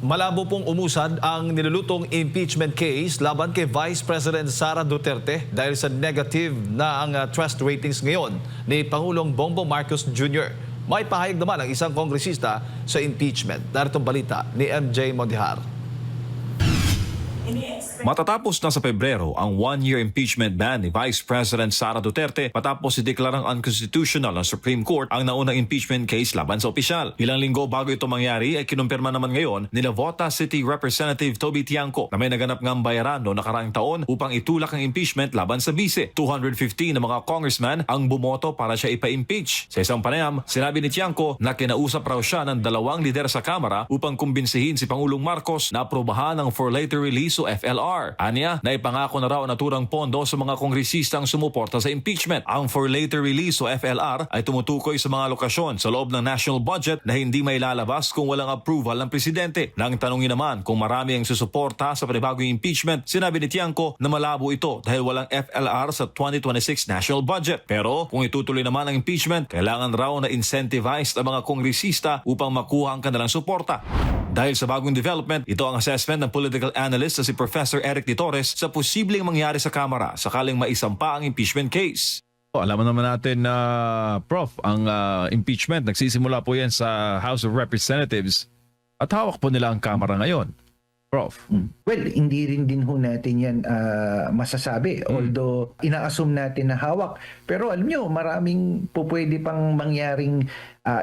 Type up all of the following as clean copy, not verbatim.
Malabo pong umusad ang nilulutong impeachment case laban kay Vice President Sara Duterte dahil sa negative na ang trust ratings ngayon ni Pangulong Bongbong Marcos Jr. May pahayag naman ang isang kongresista sa impeachment. Narito ang balita ni MJ Mondihar. Matatapos na sa Pebrero ang one-year impeachment ban ni Vice President Sara Duterte matapos ideklarang unconstitutional ng Supreme Court ang naunang impeachment case laban sa opisyal. Ilang linggo bago ito mangyari ay kinumpirma naman ngayon ni Navota City Representative Toby Tiangco na may naganap ngang bayaran noong nakaraang taon upang itulak ang impeachment laban sa bise. 215 na mga congressman ang bumoto para siya ipa-impeach. Sa isang panayam, sinabi ni Tiangco na kinausap raw siya ng dalawang lider sa Kamara upang kumbinsihin si Pangulong Marcos na aprobahan ang for later release o FLR. Aniya, naipangako na raw naturang pondo sa mga kongresistang sumuporta sa impeachment. Ang for later release o FLR ay tumutukoy sa mga lokasyon sa loob ng national budget na hindi may lalabas kung walang approval ng presidente. Nang tanungin naman kung marami ang susuporta sa panibagong impeachment, sinabi ni Tiangco na malabo ito dahil walang FLR sa 2026 national budget. Pero kung itutuloy naman ang impeachment, kailangan raw na incentivized ang mga kongresista upang makuha ang kanilang suporta. Dahil sa bagong development, ito ang assessment ng political analyst na si Professor Eric De Torres sa posibleng mangyari sa Kamara sakaling maisampa ang impeachment case. Alam naman natin na, Prof, ang impeachment, nagsisimula po yan sa House of Representatives at hawak po nila ang Kamara ngayon. Prof. Well, hindi rin din ho natin yan masasabi. Although, ina-assume natin na hawak. Pero alam nyo, maraming po pwede pang mangyaring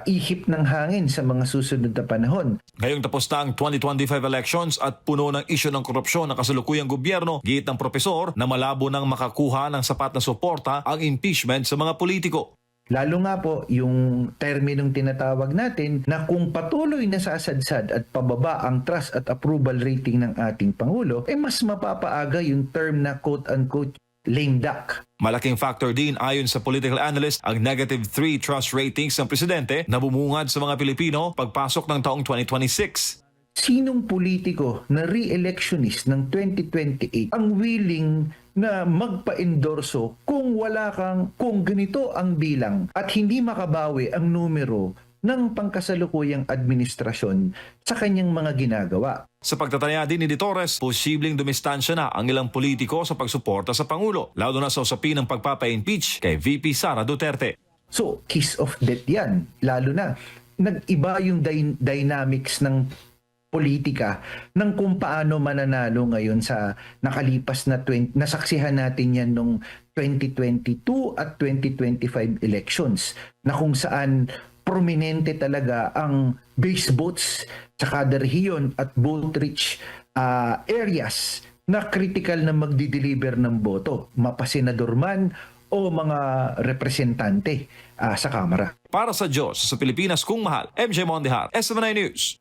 ihip ng hangin sa mga susunod na panahon. Ngayong tapos na ang 2025 elections at puno ng isyu ng korupsyon ng kasalukuyang gobyerno, giit ng propesor na malabo nang makakuha ng sapat na suporta ang impeachment sa mga politiko. Lalo nga po yung terminong tinatawag natin na kung patuloy na sasadsad at pababa ang trust at approval rating ng ating Pangulo, mas mapapaaga yung term na quote-unquote lame duck. Malaking factor din ayon sa political analyst ang -3 trust ratings ng presidente na bumungad sa mga Pilipino pagpasok ng taong 2026. Sinong politiko na re-electionist ng 2028 ang willing na magpa-endorso kung ganito ang bilang at hindi makabawi ang numero ng pangkasalukuyang administrasyon sa kanyang mga ginagawa? Sa pagtataya din ni De Torres, posibleng dumistansya na ang ilang politiko sa pagsuporta sa Pangulo, lalo na sa usapin ng pagpapa-impeach kay VP Sara Duterte. So, kiss of death yan. Lalo na, nag-iba yung dynamics ng politika ng kung paano mananalo ngayon sa nakalipas na nasaksihan natin yan nung 2022 at 2025 elections na kung saan prominente talaga ang base votes sa kada rehiyon at vote-rich areas na critical na magdi-deliver ng boto, mapasenador man o mga representante sa Kamara. Para sa Diyos, sa Pilipinas kung mahal, MJ Mondihar, SMNI News.